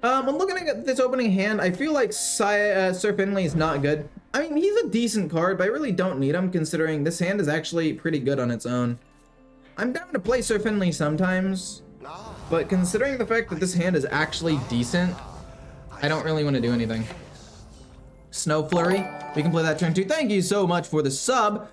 When looking at this opening hand, I feel like Sir Finley is not good. I mean, he's a decent card, but I really don't need him, considering this hand is actually pretty good on its own. I'm down to play Sir Finley sometimes, but considering the fact that this hand is actually decent, I don't really want to do anything. Snow Flurry, we can play that turn 2. Thank you so much for the sub.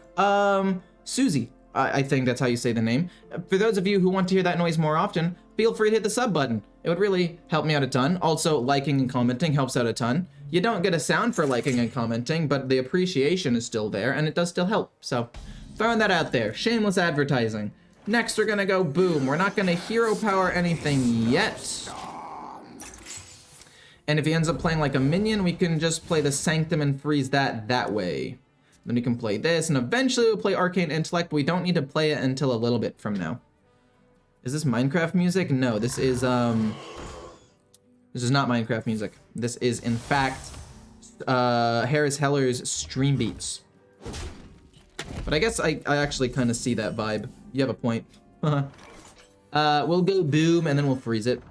Susie, I think that's how you say the name. For those of you who want to hear that noise more often, feel free to hit the sub button. It would really help me out a ton. Also, liking and commenting helps out a ton. You don't get a sound for liking and commenting, but the appreciation is still there, and it does still help. So, throwing that out there. Shameless advertising. Next, we're gonna go boom. We're not gonna hero power anything yet. And if he ends up playing like a minion, we can just play the Sanctum and freeze that way. Then we can play this, and eventually we'll play Arcane Intellect, but we don't need to play it until a little bit from now. Is this Minecraft music? No, this is not Minecraft music. This is, in fact, Harris Heller's Stream Beats. But I guess I actually kind of see that vibe. You have a point. We'll go boom, and then we'll freeze it.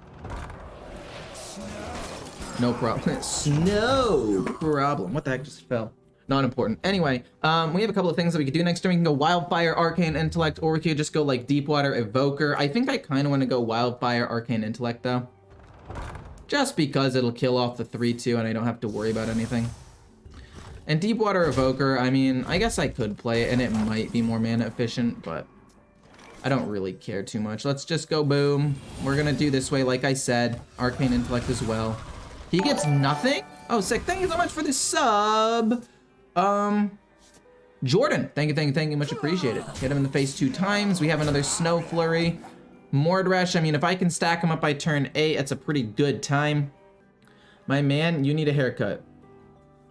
No problem. No problem. What the heck just fell? Not important. Anyway, we have a couple of things that we could do next turn. We can go Wildfire, Arcane Intellect, or we could just go like Deepwater, Evoker. I think I kind of want to go Wildfire, Arcane Intellect though. Just because it'll kill off the 3-2 and I don't have to worry about anything. And Deepwater Evoker, I mean, I guess I could play it and it might be more mana efficient, but I don't really care too much. Let's just go boom. We're gonna do this way, like I said. Arcane Intellect as well. He gets nothing? Oh, sick. Thank you so much for the sub. Jordan, thank you, much appreciated. Hit him in the face 2 times. We have another Snow Flurry. Mordresh, I mean, if I can stack him up by turn 8, that's a pretty good time. My man, you need a haircut.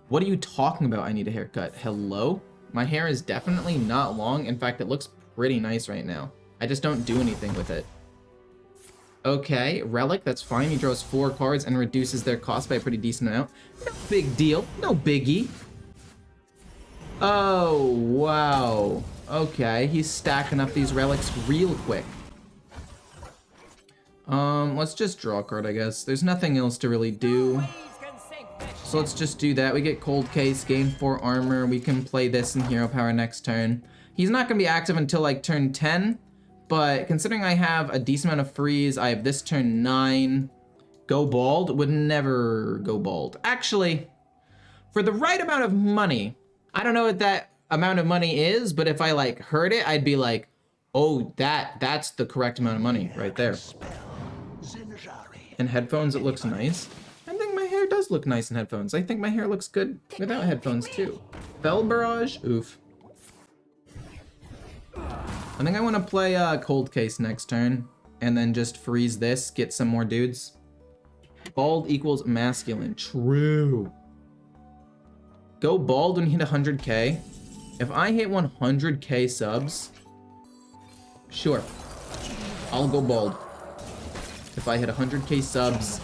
What are you talking about? I need a haircut. Hello? My hair is definitely not long. In fact, it looks pretty nice right now. I just don't do anything with it. Okay, Relic, that's fine. He draws 4 cards and reduces their cost by a pretty decent amount. No big deal, no biggie. Oh, wow. Okay, he's stacking up these relics real quick. Let's just draw a card, I guess. There's nothing else to really do. So let's just do that. We get Cold Case, gain 4 armor. We can play this in Hero Power next turn. He's not gonna be active until like turn 10. But considering I have a decent amount of freeze, I have this turn 9. Go bald? Would never go bald. Actually, for the right amount of money, I don't know what that amount of money is, but if I like heard it, I'd be like, oh, that's the correct amount of money right there. And headphones, it looks nice. I think my hair does look nice in headphones. I think my hair looks good without headphones too. Bell Barrage? Oof. I think I want to play Cold Case next turn, and then just freeze this, get some more dudes. Bald equals masculine. True. Go bald when you hit 100k. If I hit 100k subs, sure, I'll go bald. If I hit 100k subs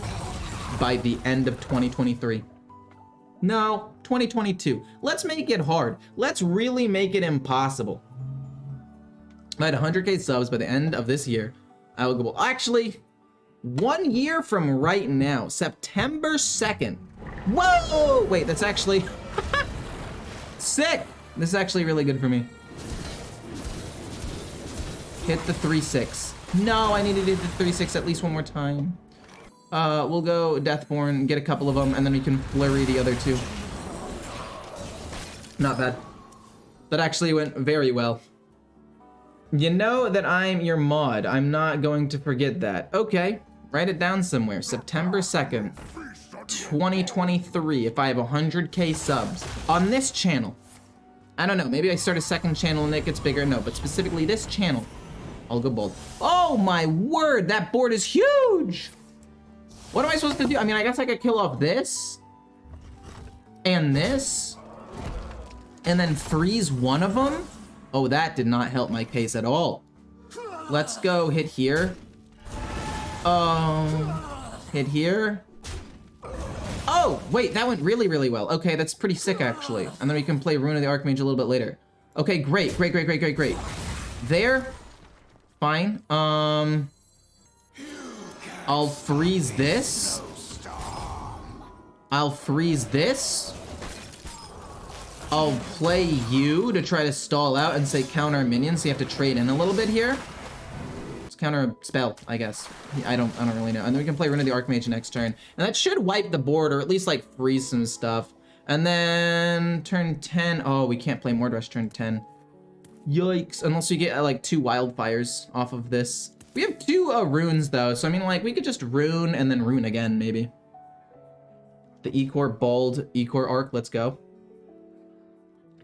by the end of 2023. No, 2022. Let's make it hard. Let's really make it impossible. If I had 100k subs by the end of this year, I will go bald. Actually, 1 year from right now, September 2nd. Whoa! Wait, that's actually sick. This is actually really good for me. Hit the 3-6. No, I needed to hit the 3-6 at least one more time. We'll go Deathborn, get a couple of them, and then we can flurry the other 2. Not bad. That actually went very well. You know that I'm your mod. I'm not going to forget that. Okay, write it down somewhere. September 2nd, 2023. If I have 100k subs on this channel. I don't know, maybe I start a second channel and it gets bigger. No, but specifically this channel, I'll go bald. Oh my word, that board is huge! What am I supposed to do? I mean, I guess I could kill off this. And this. And then freeze one of them? Oh, that did not help my case at all. Let's go hit here. Hit here. Oh, wait, that went really, really well. Okay, that's pretty sick, actually. And then we can play Rune of the Archmage a little bit later. Okay, great. There. Fine. I'll freeze this. I'll freeze this. I'll play you to try to stall out and say counter minions, so you have to trade in a little bit here. Let's counter a spell, I guess. I don't really know. And then we can play Rune of the Archmage next turn. And that should wipe the board, or at least like freeze some stuff. And then turn 10. Oh, we can't play Mordresh turn 10. Yikes. Unless we get like 2 wildfires off of this. We have 2 runes though, so I mean like we could just rune and then rune again maybe. The Ecore bald Ecore arc, let's go.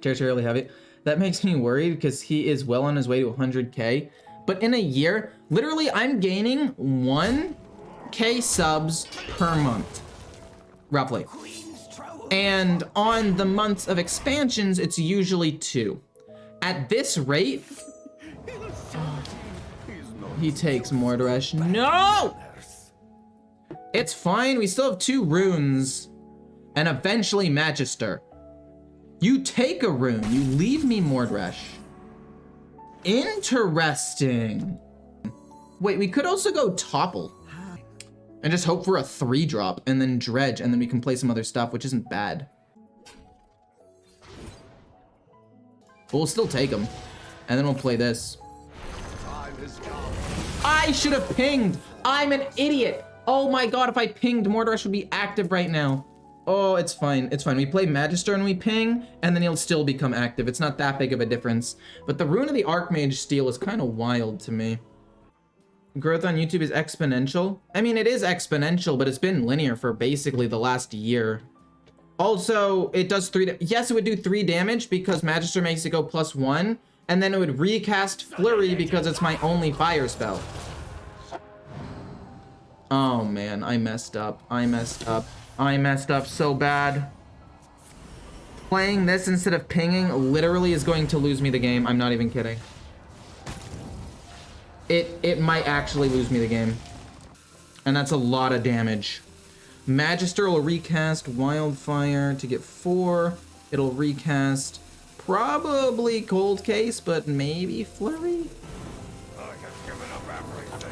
Territorially heavy. That makes me worried because he is well on his way to 100k. But in a year, literally I'm gaining 1k subs per month, roughly. And on the months of expansions, it's usually 2. At this rate, he takes Mordresh. No! It's fine, we still have 2 runes and eventually Magister. You take a rune, you leave me Mordresh. Interesting. Wait, we could also go Topple and just hope for a 3-drop and then Dredge, and then we can play some other stuff, which isn't bad. But we'll still take them, and then we'll play this. I should have pinged. I'm an idiot. Oh my god, if I pinged, Mordresh would be active right now. Oh, it's fine. It's fine. We play Magister and we ping, and then he'll still become active. It's not that big of a difference. But the Rune of the Archmage steal is kind of wild to me. Growth on YouTube is exponential. I mean, it is exponential, but it's been linear for basically the last year. Also, it does 3... Yes, it would do 3 damage because Magister makes it go +1, and then it would recast Flurry because it's my only fire spell. Oh man, I messed up. I messed up so bad. Playing this instead of pinging literally is going to lose me the game. I'm not even kidding. It might actually lose me the game. And that's a lot of damage. Magister will recast Wildfire to get 4. It'll recast probably Cold Case, but maybe Flurry?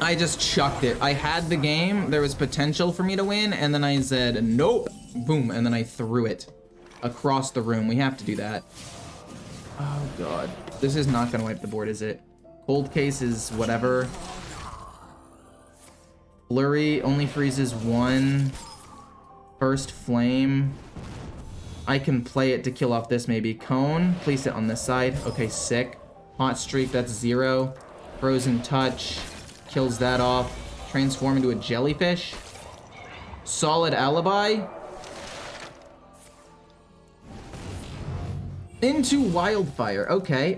I just chucked it. I had the game, there was potential for me to win, and then I said, nope, boom, and then I threw it across the room. We have to do that. Oh god. This is not gonna wipe the board, is it? Cold Case is whatever. Flurry only freezes 1. First Flame. I can play it to kill off this maybe. Cone, place it on this side. Okay, sick. Hot Streak, that's 0. Frozen Touch. Kills that off. Transform into a jellyfish. Solid Alibi. Into Wildfire. Okay.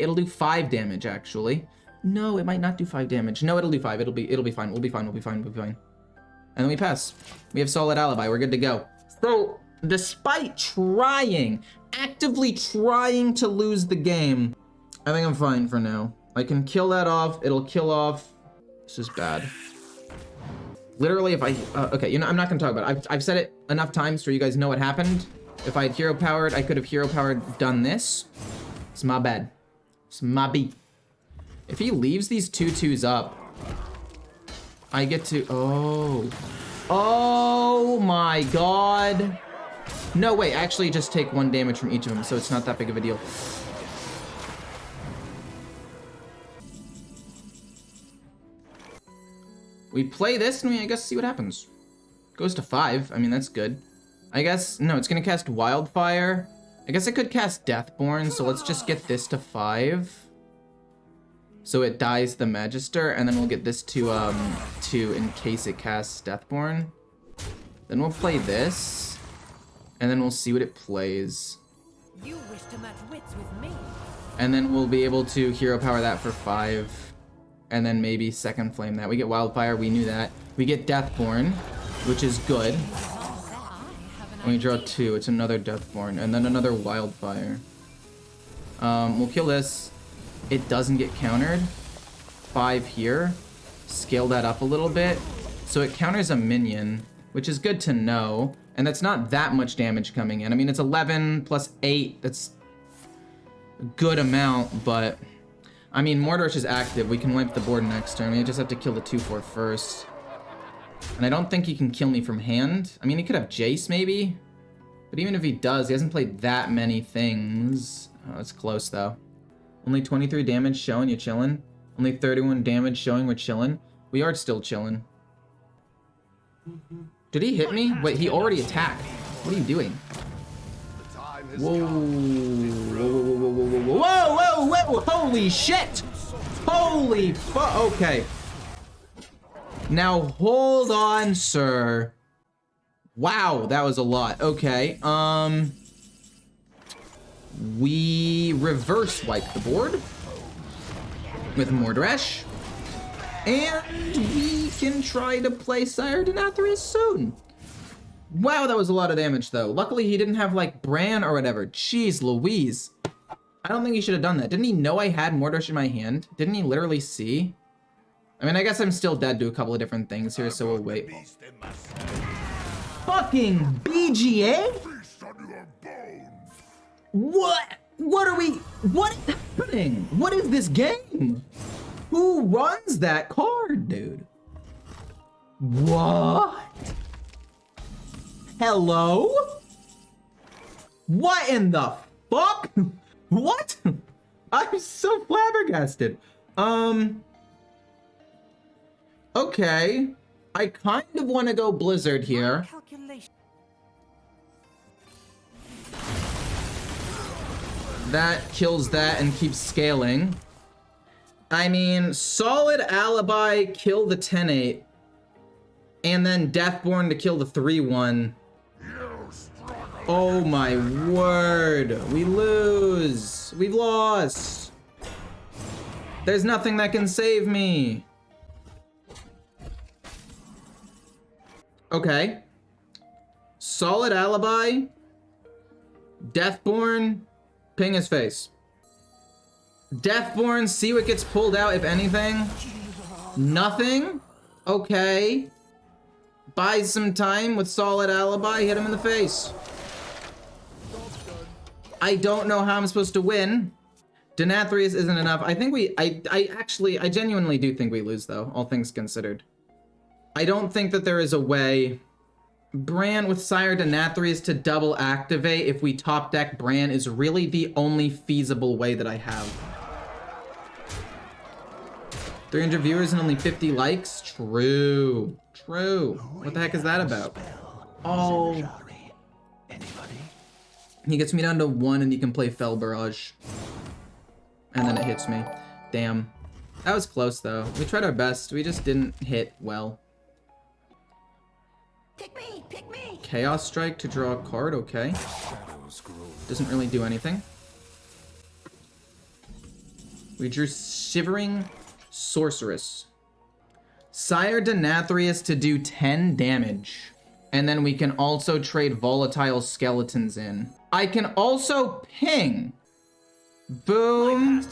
It'll do 5 damage actually. No, it might not do 5 damage. No, it'll do 5. It'll be fine. We'll be fine. And then we pass. We have Solid Alibi. We're good to go. So, despite actively trying to lose the game, I think I'm fine for now. I can kill that off. It'll kill off. This is bad. Literally, if I... okay, you know, I'm not going to talk about it. I've said it enough times so you guys know what happened. If I had hero powered, I could have hero powered done this. It's my bad. It's my beat. If he leaves these 2/2s up, I get to... Oh my god. No, wait, actually just take 1 damage from each of them, so it's not that big of a deal. We play this and we, I guess, see what happens. Goes to 5. I mean, that's good. I guess, no, it's gonna cast Wildfire. I guess I could cast Deathborn, so let's just get this to 5. So it dies the Magister, and then we'll get this to in case it casts Deathborn. Then we'll play this, and then we'll see what it plays. You wish to match wits with me. And then we'll be able to hero power that for 5. And then maybe second flame that. We get Wildfire, we knew that. We get Deathborn, which is good. And we draw 2, it's another Deathborn, and then another Wildfire. We'll kill this. It doesn't get countered. 5 here. Scale that up a little bit. So it counters a minion, which is good to know. And that's not that much damage coming in. I mean, it's 11 plus 8. That's a good amount, but... I mean, Mordresh is active. We can wipe the board next turn. We just have to kill the 2/4 first. And I don't think he can kill me from hand. I mean, he could have Jace maybe. But even if he does, he hasn't played that many things. Oh, it's close though. Only 23 damage showing, you chillin'. Only 31 damage showing, we're chillin'. We are still chillin'. Did he hit me? Wait, he already attacked. What are you doing? Whoa. Whoa. Holy shit. Holy fuck. Okay. Now, hold on, sir. Wow, that was a lot. Okay, we reverse wipe the board with Mordrash. And we can try to play Sire Denathrius soon. Wow, that was a lot of damage, though. Luckily, he didn't have, like, Bran or whatever. Jeez Louise. I don't think he should have done that. Didn't he know I had Mordrash in my hand? Didn't he literally see? I mean, I guess I'm still dead to a couple of different things here, so we'll wait. Fucking BGA? What? What are we... What is happening? What is this game? Who runs that card, dude? What? Hello? What in the fuck? What? I'm so flabbergasted. Okay. I kind of want to go Blizzard here. That kills that and keeps scaling. I mean, solid Alibi, kill the 10-8. And then Deathborn to kill the 3-1. Oh my word. We lose. We've lost. There's nothing that can save me. Okay. Solid Alibi. Deathborn. Ping his face. Deathborn, see what gets pulled out, if anything. Nothing? Okay. Buy some time with Solid Alibi, hit him in the face. I don't know how I'm supposed to win. Denathrius isn't enough. I think I genuinely do think we lose, though, all things considered. I don't think that there is a way. Bran with Sire Denathrius to double activate if we top deck Bran is really the only feasible way that I have. 300 viewers and only 50 likes? True. True. What the heck is that about? Oh. He gets me down to 1 and he can play Fell Barrage. And then it hits me. Damn. That was close though. We tried our best. We just didn't hit well. Pick me! Pick me! Chaos Strike to draw a card, okay. Doesn't really do anything. We drew Shivering Sorceress. Sire Denathrius to do 10 damage. And then we can also trade Volatile Skeletons in. I can also ping. Boom.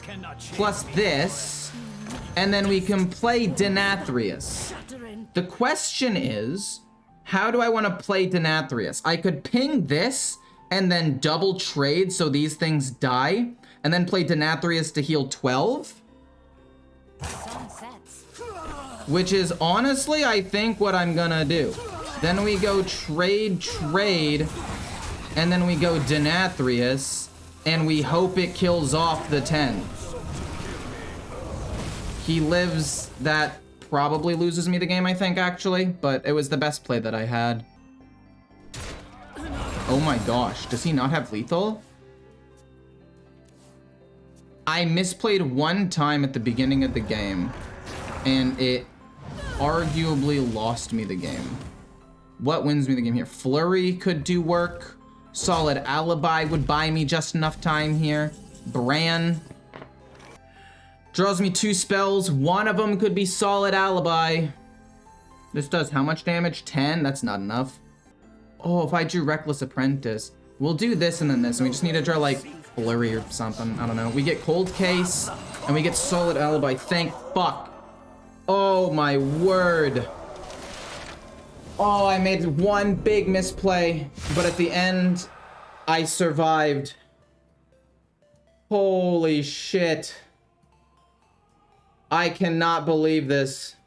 Plus this. And then we can play Denathrius. The question is, how do I want to play Denathrius? I could ping this and then double trade so these things die. And then play Denathrius to heal 12. Which is honestly, I think, what I'm gonna do. Then we go trade, and then we go Denathrius, and we hope it kills off the 10. He lives, that probably loses me the game, I think, actually, but it was the best play that I had. Oh my gosh, does he not have lethal? I misplayed one time at the beginning of the game, and it arguably lost me the game. What wins me the game here? Flurry could do work. Solid Alibi would buy me just enough time here. Bran draws me 2 spells. One of them could be Solid Alibi. This does how much damage? 10? That's not enough. Oh, if I drew Reckless Apprentice. We'll do this and then this, and we just need to draw like Flurry or something. I don't know. We get Cold Case, and we get Solid Alibi. Thank fuck. Oh my word. Oh, I made one big misplay, but at the end, I survived. Holy shit. I cannot believe this.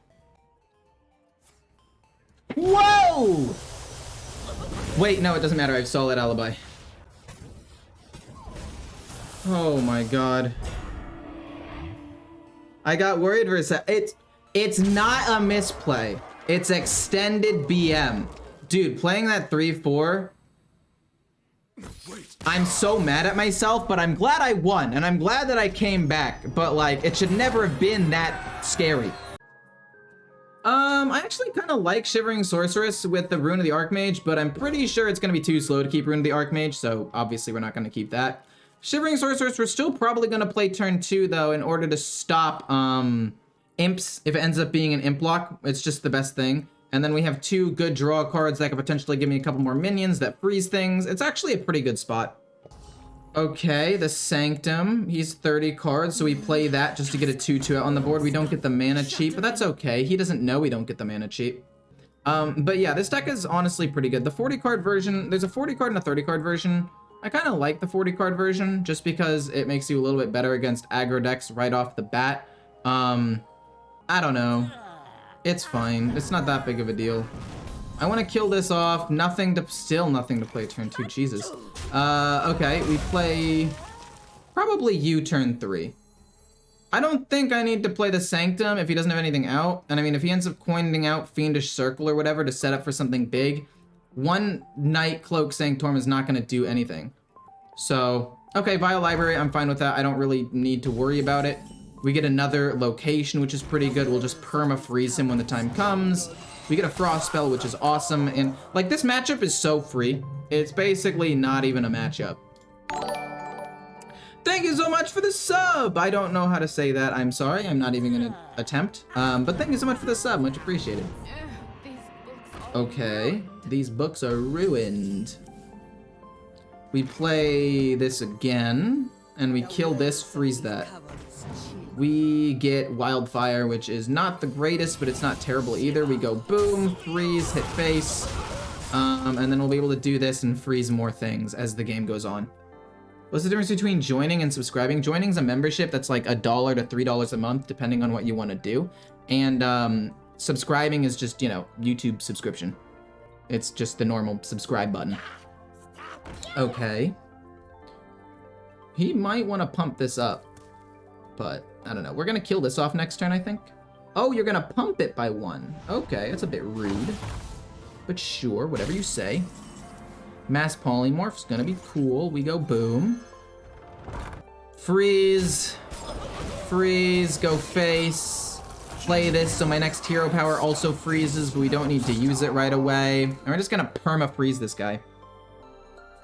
Whoa! Wait, no, it doesn't matter. I have solid alibi. Oh my god. I got worried for a sec. It's not a misplay. It's extended BM. Dude, playing that 3-4. I'm so mad at myself, but I'm glad I won, and I'm glad that I came back, but like, it should never have been that scary. I actually kind of like Shivering Sorceress with the Rune of the Archmage, but I'm pretty sure it's going to be too slow to keep Rune of the Archmage, so obviously we're not going to keep that. Shivering Sorceress, we're still probably going to play turn 2, though, in order to stop imps. If it ends up being an imp block, it's just the best thing. And then we have 2 good draw cards that could potentially give me a couple more minions that freeze things. It's actually a pretty good spot. Okay, the Sanctum. He's 30 cards, so we play that just to get a 2/2 out on the board. We don't get the mana cheap, but that's okay. He doesn't know we don't get the mana cheap. But yeah, this deck is honestly pretty good. The 40 card version, there's a 40 card and a 30 card version. I kind of like the 40 card version just because it makes you a little bit better against aggro decks right off the bat. I don't know. It's fine. It's not that big of a deal. I want to kill this off. Still nothing to play turn 2. Jesus. Okay, we play probably you turn 3. I don't think I need to play the Sanctum if he doesn't have anything out. And I mean, if he ends up coining out Fiendish Circle or whatever to set up for something big, one Night Cloak Sanctorum is not going to do anything. So, okay, Vile Library, I'm fine with that. I don't really need to worry about it. We get another location, which is pretty good. We'll just perma-freeze him when the time comes. We get a Frost spell, which is awesome. And, like, this matchup is so free. It's basically not even a matchup. Thank you so much for the sub! I don't know how to say that. I'm sorry. I'm not even gonna attempt. But thank you so much for the sub. Much appreciated. Okay. These books are ruined. We play this again. And we kill this, freeze that. We get Wildfire, which is not the greatest, but it's not terrible either. We go boom, freeze, hit face, and then we'll be able to do this and freeze more things as the game goes on. What's the difference between joining and subscribing? Joining's a membership that's like $1 to $3 a month, depending on what you want to do. And subscribing is just, you know, YouTube subscription. It's just the normal subscribe button. Okay. He might want to pump this up, but I don't know. We're going to kill this off next turn, I think. Oh, you're going to pump it by 1. Okay, that's a bit rude. But sure, whatever you say. Mass Polymorph's going to be cool. We go boom. Freeze. Freeze. Go face. Play this so my next hero power also freezes, but we don't need to use it right away. And we're just going to perma-freeze this guy.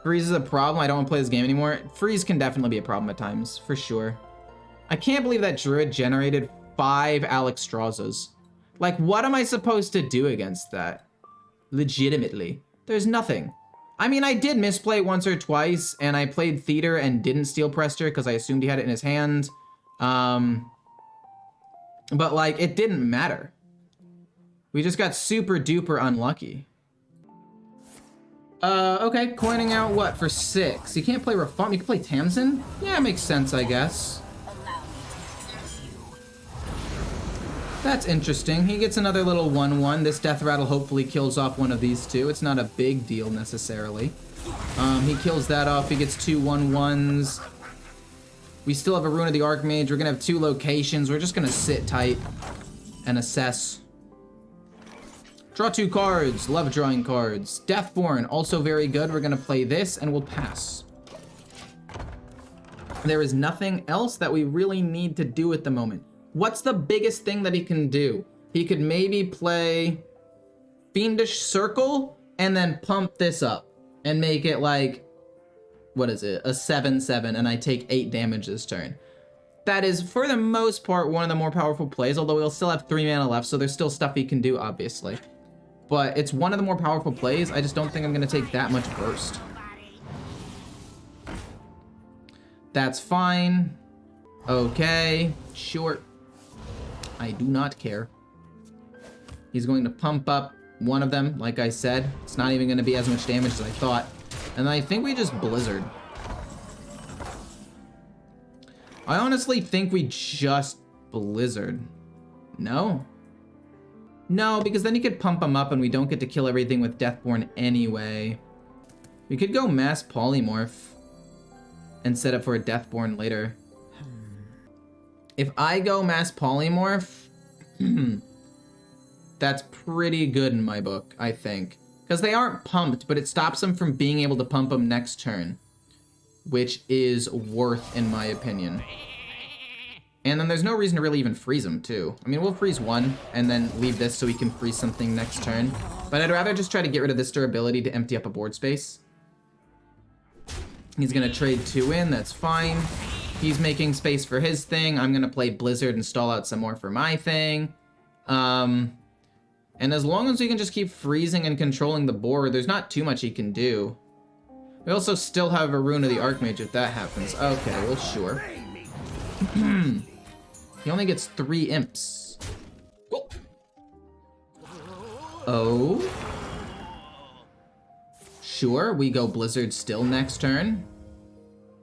Freeze is a problem. I don't want to play this game anymore. Freeze can definitely be a problem at times, for sure. I can't believe that Druid generated 5 Alexstrasza's. Like, what am I supposed to do against that? Legitimately. There's nothing. I mean, I did misplay once or twice, and I played Theater and didn't Steel Prester because I assumed he had it in his hand. But, like, it didn't matter. We just got super duper unlucky. Okay, coining out what, for 6? You can't play Refund, you can play Tamsin? Yeah, it makes sense, I guess. That's interesting. He gets another little 1/1. This Death Rattle hopefully kills off one of these 2. It's not a big deal, necessarily. He kills that off. He gets 2 1/1s. We still have a Rune of the Archmage. We're gonna have 2 locations. We're just gonna sit tight and assess. Draw 2 cards. Love drawing cards. Deathborn, also very good. We're gonna play this and we'll pass. There is nothing else that we really need to do at the moment. What's the biggest thing that he can do? He could maybe play Fiendish Circle and then pump this up and make it like, what is it? A 7/7 and I take 8 damage this turn. That is, for the most part, one of the more powerful plays, although he'll still have 3 mana left, so there's still stuff he can do, obviously. But it's one of the more powerful plays. I just don't think I'm going to take that much burst. That's fine. Okay, sure. I do not care. He's going to pump up one of them, like I said. It's not even going to be as much damage as I thought. And I think we just Blizzard. I honestly think we just Blizzard. No? No, because then you could pump them up and we don't get to kill everything with Deathborn anyway. We could go Mass Polymorph and set up for a Deathborn later. If I go Mass Polymorph, that's pretty good in my book, I think. Because they aren't pumped, but it stops them from being able to pump them next turn, which is worth in my opinion. And then there's no reason to really even freeze them too. I mean, we'll freeze one and then leave this so we can freeze something next turn. But I'd rather just try to get rid of this durability to empty up a board space. He's gonna trade 2 in, that's fine. He's making space for his thing. I'm gonna play Blizzard and stall out some more for my thing. And as long as we can just keep freezing and controlling the board, there's not too much he can do. We also still have a Rune of the Archmage if that happens. Okay, well, sure. He only gets 3 imps. Oh. Sure, we go Blizzard still next turn.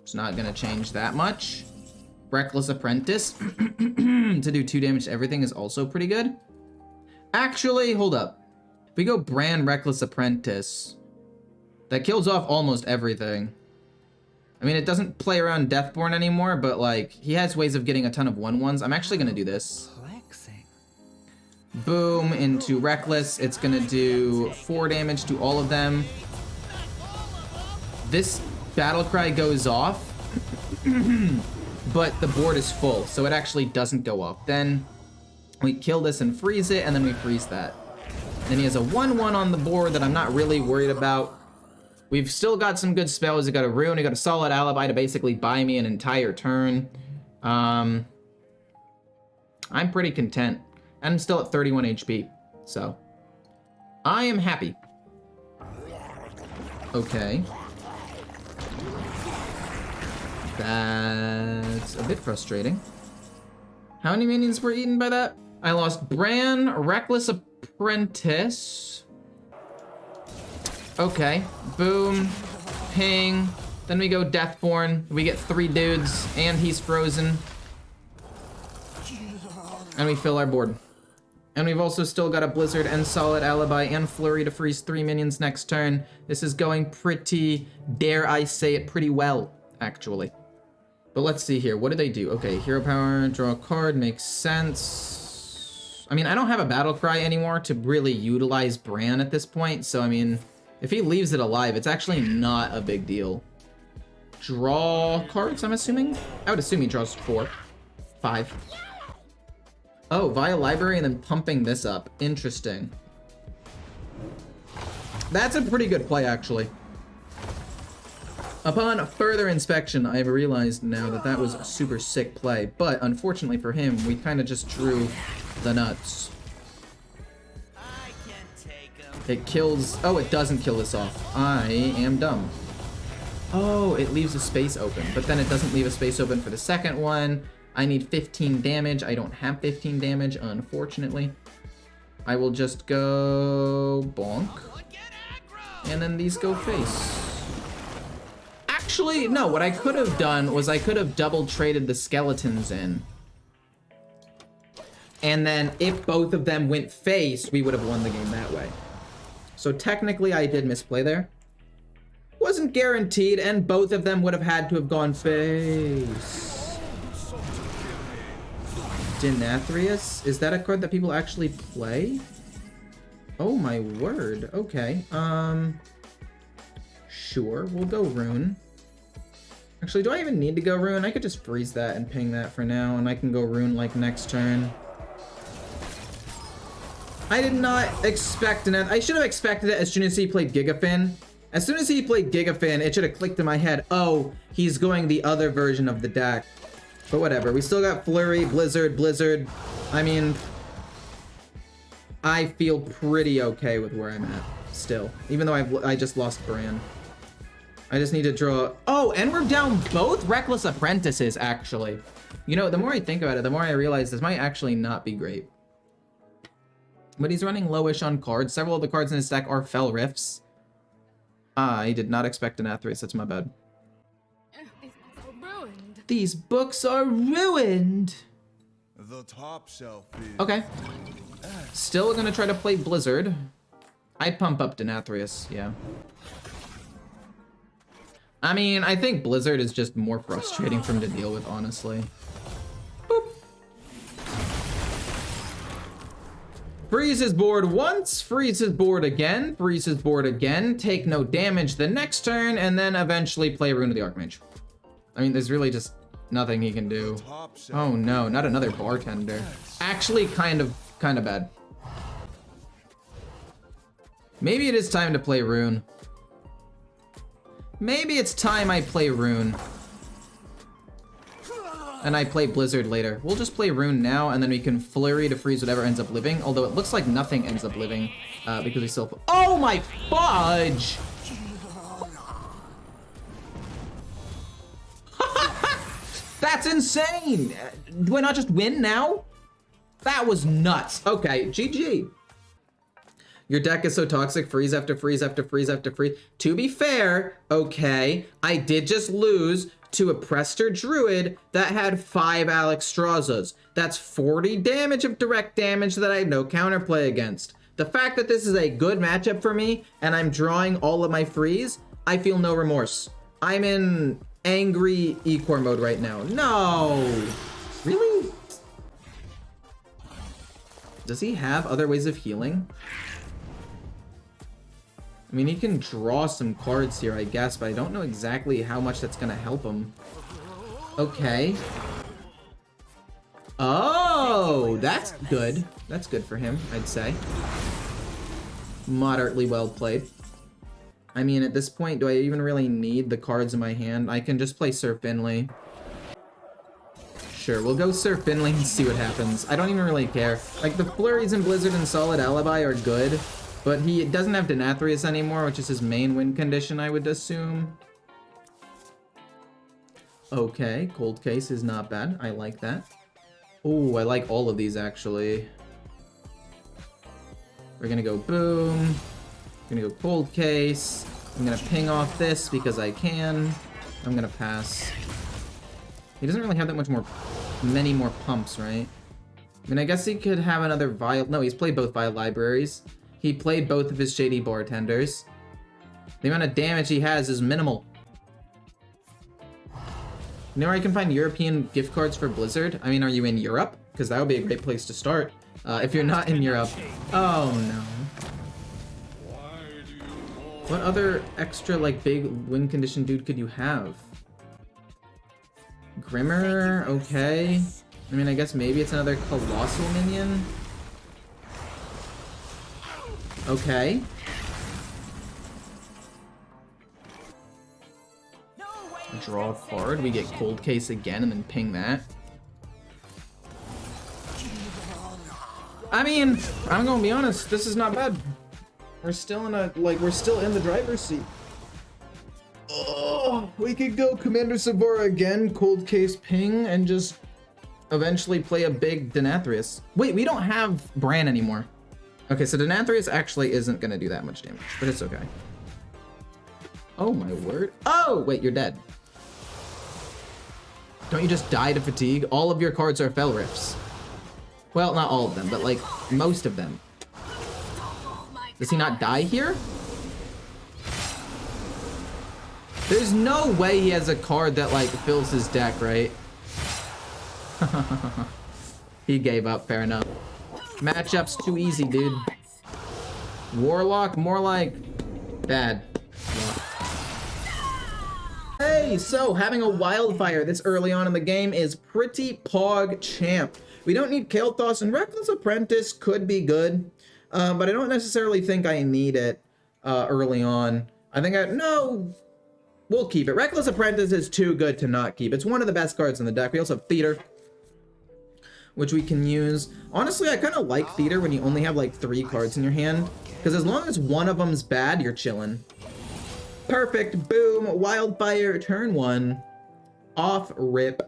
It's not gonna change that much. Reckless Apprentice to do 2 damage to everything is also pretty good. Actually, hold up. If we go Brand Reckless Apprentice, that kills off almost everything. I mean, it doesn't play around Deathborn anymore, but like, he has ways of getting a ton of 1/1s. I'm actually gonna do this. Boom, into Reckless. It's gonna do 4 damage to all of them. This Battlecry goes off, but the board is full, so it actually doesn't go off. Then we kill this and freeze it, and then we freeze that. Then he has a 1/1 on the board that I'm not really worried about. We've still got some good spells. He got a Rune, he got a solid alibi to basically buy me an entire turn. I'm pretty content. And I'm still at 31 HP, so I am happy. Okay. That's a bit frustrating. How many minions were eaten by that? I lost Bran, Reckless Apprentice. Okay, boom, ping. Then we go Deathborn. We get 3 dudes, and he's frozen. And we fill our board. And we've also still got a Blizzard and Solid Alibi and Flurry to freeze 3 minions next turn. This is going pretty, dare I say it, pretty well, actually. But let's see here, what do they do? Okay, Hero Power, draw a card, makes sense. I mean, I don't have a Battlecry anymore to really utilize Bran at this point, so I mean, if he leaves it alive, it's actually not a big deal. Draw cards, I'm assuming? I would assume he draws 4, 5. Oh, via library and then pumping this up. Interesting. That's a pretty good play, actually. Upon further inspection, I've realized now that that was a super sick play, but unfortunately for him, we kind of just drew the nuts. It kills... Oh, it doesn't kill this off. I am dumb. Oh, it leaves a space open, but then it doesn't leave a space open for the second one. I need 15 damage. I don't have 15 damage, unfortunately. I will just go bonk. And then these go face. Actually, no, what I could have done was I could have double traded the skeletons in. And then if both of them went face, we would have won the game that way. So technically I did misplay there. Wasn't guaranteed, and both of them would have had to have gone face. Denathrius? Is that a card that people actually play? Oh my word, okay. Sure, we'll go Rune. Actually, do I even need to go Rune? I could just freeze that and ping that for now, and I can go Rune like next turn. I did not expect it. I should have expected it as soon as he played Gigafin. As soon as he played Gigafin, it should have clicked in my head, oh, he's going the other version of the deck. But whatever, we still got Flurry, Blizzard. I mean, I feel pretty okay with where I'm at still, even though I just lost Bran. I just need to draw. Oh, and we're down both Reckless Apprentices, actually. You know, the more I think about it, the more I realize this might actually not be great. But he's running lowish on cards. Several of the cards in his deck are Fell Rifts. I did not expect an Athreus, that's my bad. These books are ruined. The top shelf is... Okay. Still gonna try to play Blizzard. I'd pump up Denathrius, yeah. I mean, I think Blizzard is just more frustrating for him to deal with, honestly. Boop. Freeze his board once, freeze his board again, freeze his board again, take no damage the next turn, and then eventually play Rune of the Archmage. I mean, there's really just nothing he can do. Oh no, not another bartender. Actually, kind of bad. Maybe it is time to play Rune. Maybe it's time I play Rune. And I play Blizzard later. We'll just play Rune now, and then we can Flurry to freeze whatever ends up living. Although it looks like nothing ends up living, because we still... Oh my fudge! That's insane! Do I not just win now? That was nuts. Okay, GG. Your deck is so toxic, freeze after freeze after freeze after freeze. To be fair, okay, I did just lose to a Prester Druid that had 5 Alexstrasza's. That's 40 damage of direct damage that I have no counterplay against. The fact that this is a good matchup for me and I'm drawing all of my freeze, I feel no remorse. I'm in angry Ecore mode right now. No! Really? Does he have other ways of healing? I mean, he can draw some cards here, I guess, but I don't know exactly how much that's gonna help him. Okay. Oh, that's good. That's good for him, I'd say. Moderately well played. I mean, at this point, do I even really need the cards in my hand? I can just play Sir Finley. Sure, we'll go Sir Finley and see what happens. I don't even really care. Like, the flurries in Blizzard and Solid Alibi are good, but he doesn't have Denathrius anymore, which is his main win condition, I would assume. Okay, Cold Case is not bad. I like that. Oh, I like all of these, actually. We're gonna go Boom. We're gonna go Cold Case. I'm gonna ping off this because I can. I'm gonna pass. He doesn't really have that much more, many more pumps, right? I mean, I guess he could have another Vile. No, he's played both Vile Libraries. He played both of his Shady Bartenders. The amount of damage he has is minimal. You know where I can find European gift cards for Blizzard? I mean, are you in Europe? Because that would be a great place to start. If you're not in Europe. Oh no. What other extra, like, big win condition dude could you have? Grimmer, okay. I mean, I guess maybe it's another Colossal minion. Okay. Draw a card, we get Cold Case again and then ping that. I mean, I'm gonna be honest, this is not bad. We're still in we're still in the driver's seat. Oh, we could go Commander Savara again, Cold Case ping, and just eventually play a big Denathrius. Wait, we don't have Bran anymore. Okay, so Denathrius actually isn't gonna do that much damage, but it's okay. Oh my word. Oh, wait, you're dead. Don't you just die to fatigue? All of your cards are Fel Rifts. Well, not all of them, but like most of them. Does he not die here? There's no way he has a card that like fills his deck, right? He gave up, fair enough. Matchup's too easy, dude. Warlock, more like bad. Hey, so having a Wildfire this early on in the game is pretty pog champ. We don't need Kael'thas, and Reckless Apprentice could be good, but I don't necessarily think I need it early on. I think no, we'll keep it. Reckless Apprentice is too good to not keep. It's one of the best cards in the deck. We also have Theater, which we can use. Honestly, I kind of like Theater when you only have like 3 cards in your hand, because as long as one of them's bad, you're chilling. Perfect, boom, Wildfire, turn 1, off rip.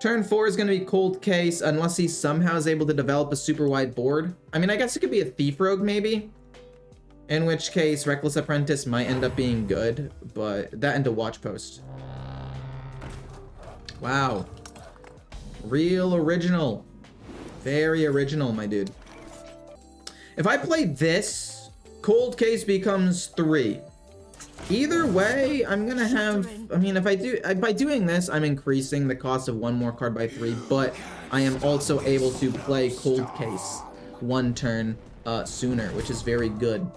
Turn 4 is going to be Cold Case, unless he somehow is able to develop a super wide board. I mean, I guess it could be a Thief Rogue, maybe. In which case, Reckless Apprentice might end up being good, but that into Watch Post. Wow. Real original. Very original, my dude. If I play this, Cold Case becomes 3. Either way, I'm gonna have, I mean, if I do, by doing this, I'm increasing the cost of one more card by 3, but I am also able to play Cold Case 1 turn sooner, which is very good.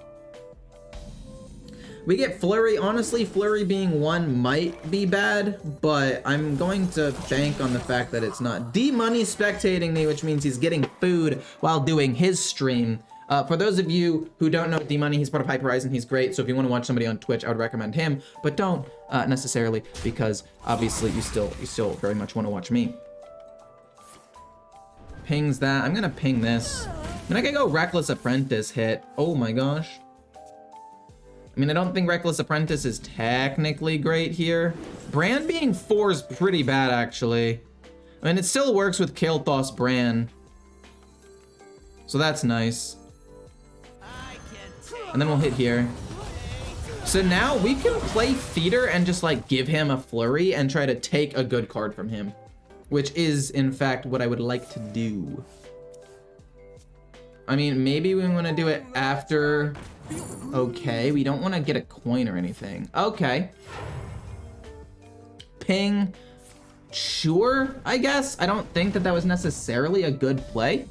We get Flurry. Honestly, Flurry being 1 might be bad, but I'm going to bank on the fact that it's not. D-Money spectating me, which means he's getting food while doing his stream. For those of you who don't know D-Money, he's part of Hyper Horizon. He's great, so if you want to watch somebody on Twitch, I would recommend him, but don't necessarily, because obviously you still very much want to watch me. Pings that. I'm gonna ping this. I mean, I can go Reckless Apprentice hit. Oh my gosh. I mean, I don't think Reckless Apprentice is technically great here. Bran being 4 is pretty bad, actually. I mean, it still works with Kael'thas Bran. So that's nice. And then we'll hit here. So now we can play Theater and just like give him a Flurry and try to take a good card from him. Which is, in fact, what I would like to do. I mean, maybe we want to do it after... Okay, we don't want to get a coin or anything. Okay. Ping. Sure, I guess. I don't think that was necessarily a good play.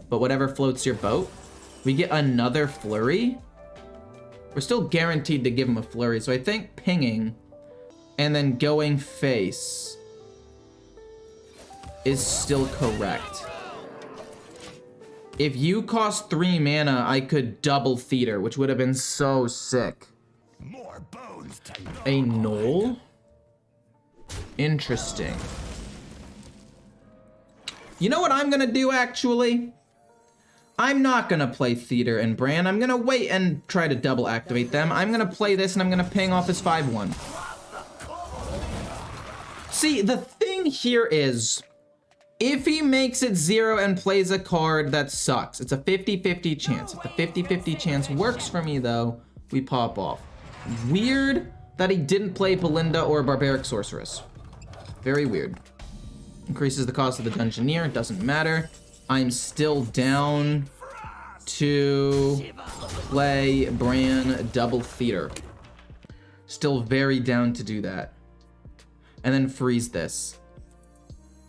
But whatever floats your boat. We get another Flurry. We're still guaranteed to give him a Flurry. So I think pinging and then going face is still correct. If you cost 3 mana, I could double Theater, which would have been so sick. More bones to A Knoll? Interesting. You know what I'm gonna do, actually? I'm not gonna play Theater and Bran. I'm gonna wait and try to double activate them. I'm gonna play this and I'm gonna ping off his 5/1. See, the thing here is, if he makes it 0 and plays a card, that sucks. It's a 50-50 chance. If the 50-50 chance works for me, though, we pop off. Weird that he didn't play Belinda or Barbaric Sorceress. Very weird. Increases the cost of the Dungeoneer, doesn't matter. I'm still down to play Bran double Theater. Still very down to do that. And then freeze this.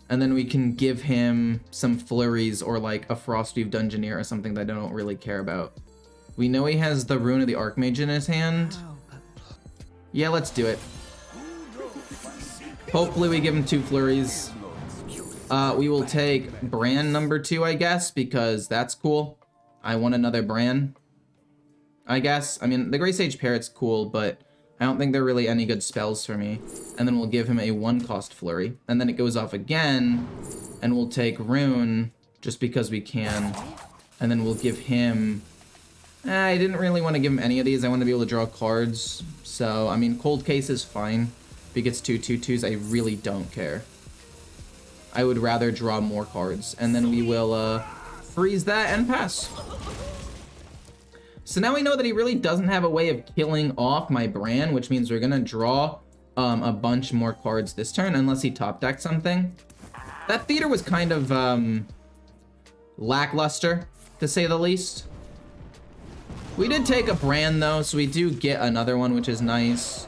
And then we can give him some Flurries or like a Frostweave Dungeoneer or something that I don't really care about. We know he has the Rune of the Archmage in his hand. Yeah, let's do it. Hopefully we give him 2 Flurries. We will take Bran number 2, I guess, because that's cool. I want another Bran, I guess. I mean, the Grey Sage Parrot's cool, but I don't think they're really any good spells for me. And then we'll give him a 1-cost Flurry. And then it goes off again, and we'll take Rune, just because we can. And then we'll give him... I didn't really want to give him any of these. I want to be able to draw cards. So, I mean, Cold Case is fine. If he gets 2 2/2s, I really don't care. I would rather draw more cards. And then we will freeze that and pass. So now we know that he really doesn't have a way of killing off my Bran, which means we're gonna draw a bunch more cards this turn, unless he top decks something. That Theater was kind of lackluster, to say the least. We did take a Bran though, so we do get another one, which is nice.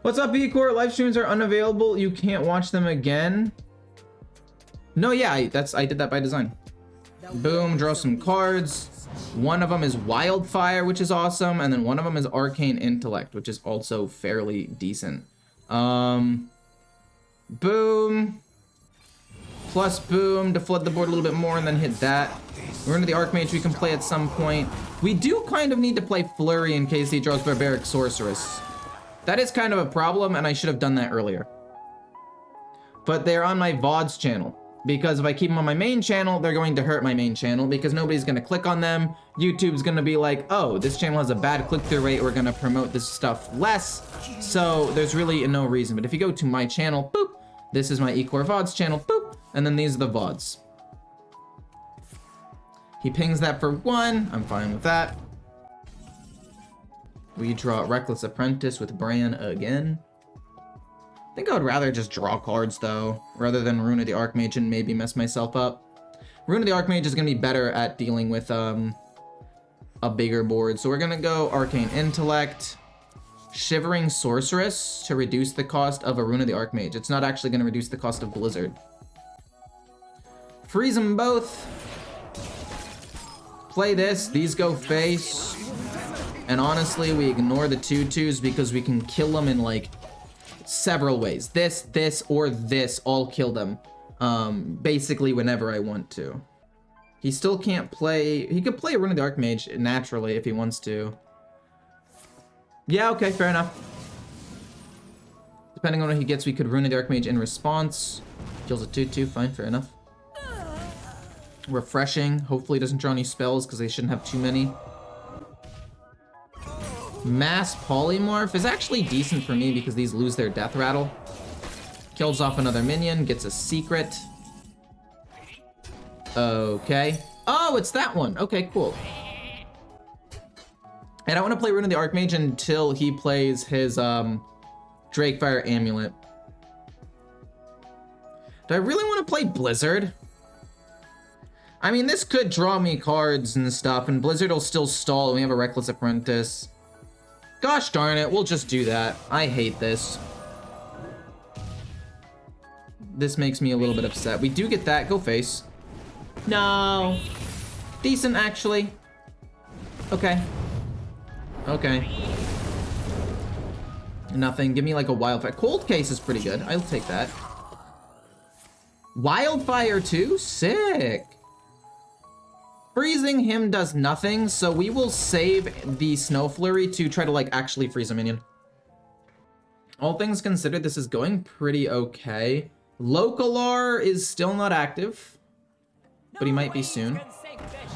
What's up, Ecore? Live streams are unavailable. You can't watch them again. No, yeah, I did that by design. Boom, draw some cards. One of them is Wildfire, which is awesome, and then one of them is Arcane Intellect, which is also fairly decent. Boom. Plus boom to flood the board a little bit more and then hit that. We're into the Archmage we can play at some point. We do kind of need to play Flurry in case he draws Barbaric Sorceress. That is kind of a problem, and I should have done that earlier. But they're on my VODs channel. Because if I keep them on my main channel, they're going to hurt my main channel because nobody's going to click on them. YouTube's going to be like, oh, this channel has a bad click-through rate. We're going to promote this stuff less. So there's really no reason. But if you go to my channel, boop, this is my Ecore VODs channel, boop, and then these are the VODs. He pings that for 1. I'm fine with that. We draw Reckless Apprentice with Bran again. I think I would rather just draw cards, though, rather than Rune of the Archmage and maybe mess myself up. Rune of the Archmage is going to be better at dealing with a bigger board. So we're going to go Arcane Intellect, Shivering Sorceress to reduce the cost of a Rune of the Archmage. It's not actually going to reduce the cost of Blizzard. Freeze them both. Play this. These go face. And honestly, we ignore the 2/2s because we can kill them in, like, several ways. This, or this all kill them. Basically whenever I want to. He still can't play... He could play Rune of the Archmage naturally if he wants to. Yeah, okay, fair enough. Depending on what he gets, we could Rune of the Archmage in response. Kills a 2/2, fine, fair enough. Refreshing. Hopefully he doesn't draw any spells because they shouldn't have too many. Mass Polymorph is actually decent for me because these lose their death rattle. Kills off another minion, gets a secret. Okay. Oh, it's that one. Okay, cool. And I want to play Rune of the Archmage until he plays his Drakefire Amulet. Do I really want to play Blizzard? I mean, this could draw me cards and stuff, and Blizzard will still stall, and we have a Reckless Apprentice. Gosh darn it, we'll just do that. I hate this. This makes me a little bit upset. We do get that. Go face. No. Decent, actually. Okay. Okay. Nothing. Give me like a Wildfire. Cold Case is pretty good. I'll take that. Wildfire too? Sick. Freezing him does nothing, so we will save the Snow Flurry to try to, like, actually freeze a minion. All things considered, this is going pretty okay. Localar is still not active, but he might be soon.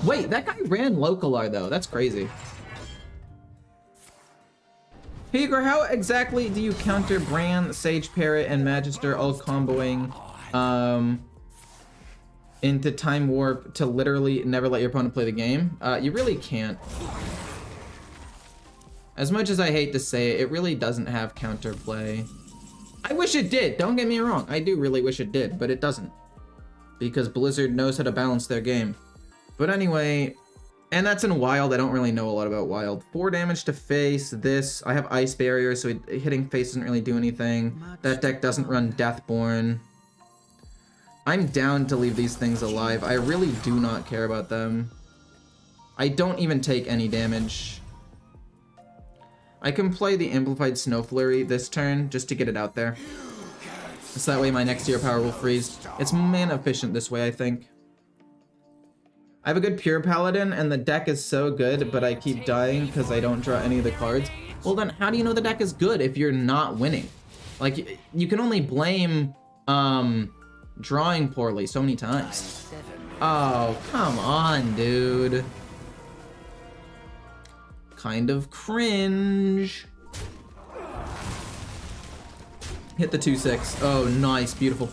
Wait, that guy ran Localar, though. That's crazy. Hey, Igor, how exactly do you counter Bran, Sage Parrot, and Magister all comboing, into Time Warp to literally never let your opponent play the game? You really can't. As much as I hate to say it, it really doesn't have counterplay. I wish it did, don't get me wrong. I do really wish it did, but it doesn't. Because Blizzard knows how to balance their game. But anyway, and that's in Wild. I don't really know a lot about Wild. 4 damage to face this. I have Ice Barrier, so hitting face doesn't really do anything. That deck doesn't run Deathborn. I'm down to leave these things alive. I really do not care about them. I don't even take any damage. I can play the Amplified Snow Flurry this turn just to get it out there. So that way my next hero power will freeze. It's mana efficient this way, I think. I have a good Pure Paladin and the deck is so good, but I keep dying because I don't draw any of the cards. Well then, how do you know the deck is good if you're not winning? Like, you can only blame, drawing poorly so many times. Oh, come on, dude. Kind of cringe. Hit the 2/6. Oh, nice, beautiful.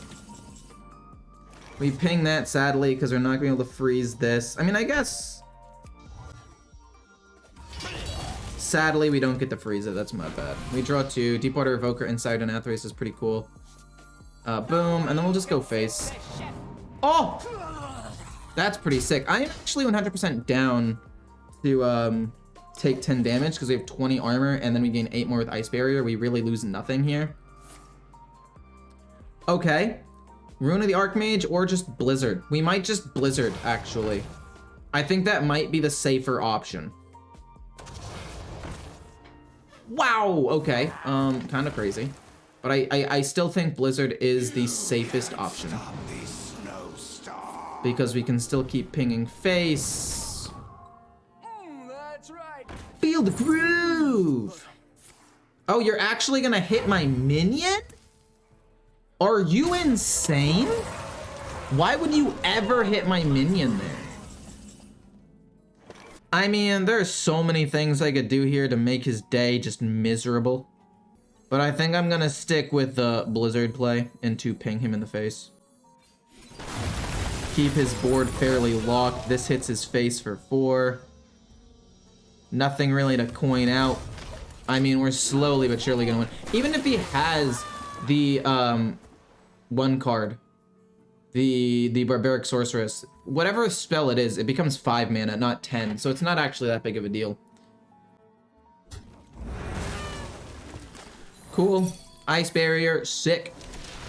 We ping that, sadly, because we're not going to be able to freeze this. I mean, I guess... Sadly, we don't get to freeze it. That's my bad. We draw 2. Deepwater Evoker inside an Athrace is pretty cool. Boom, and then we'll just go face. Oh! That's pretty sick. I am actually 100% down to take 10 damage because we have 20 armor and then we gain 8 more with Ice Barrier. We really lose nothing here. Okay. Rune of the Archmage or just Blizzard. We might just Blizzard, actually. I think that might be the safer option. Wow, okay. Kind of crazy. But I still think Blizzard is the safest option. Because we can still keep pinging face. That's right. Feel the groove! Oh, you're actually gonna hit my minion? Are you insane? Why would you ever hit my minion there? I mean, there's so many things I could do here to make his day just miserable. But I think I'm gonna stick with the Blizzard play and to ping him in the face. Keep his board fairly locked. This hits his face for 4. Nothing really to coin out. I mean, we're slowly but surely gonna win. Even if he has the one card, the Barbaric Sorceress. Whatever spell it is, it becomes 5 mana, not 10. So it's not actually that big of a deal. Cool. Ice Barrier, sick.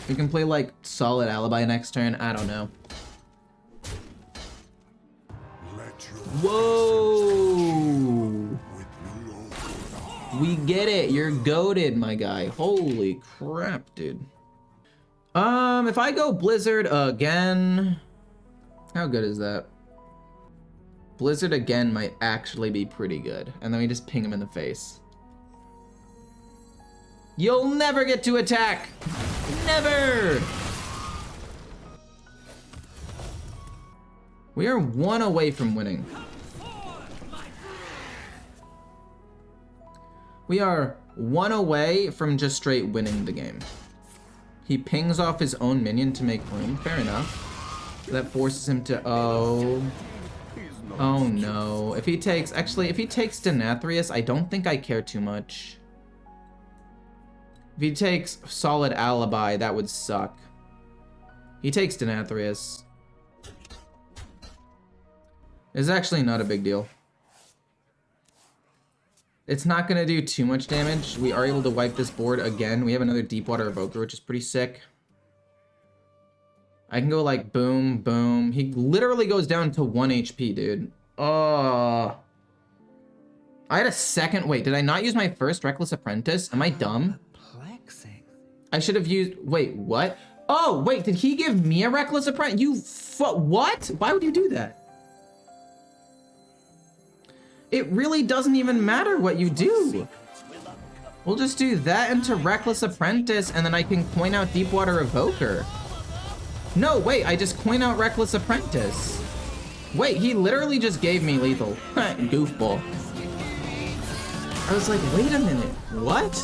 We can play like Solid Alibi next turn. I don't know. Whoa! We get it. You're goated, my guy. Holy crap, dude. If I go Blizzard again, how good is that? Blizzard again might actually be pretty good. And then we just ping him in the face. You'll never get to attack. Never. We are 1 away from winning. We are 1 away from just straight winning the game. He pings off his own minion to make room. Fair enough. That forces him to, oh no. If he takes Denathrius, I don't think I care too much. If he takes Solid Alibi, that would suck. He takes Denathrius. It's actually not a big deal. It's not gonna do too much damage. We are able to wipe this board again. We have another Deepwater Evoker, which is pretty sick. I can go like boom, boom. He literally goes down to 1 HP, dude. Oh. I had a second, wait, did I not use my first Reckless Apprentice? Am I dumb? I should have used, wait, what? Oh, wait, did he give me a Reckless Apprentice? What? Why would you do that? It really doesn't even matter what you do. We'll just do that into Reckless Apprentice, and then I can coin out Deepwater Evoker. No, wait, I just coin out Reckless Apprentice. Wait, he literally just gave me lethal. Goofball. I was like, wait a minute, what?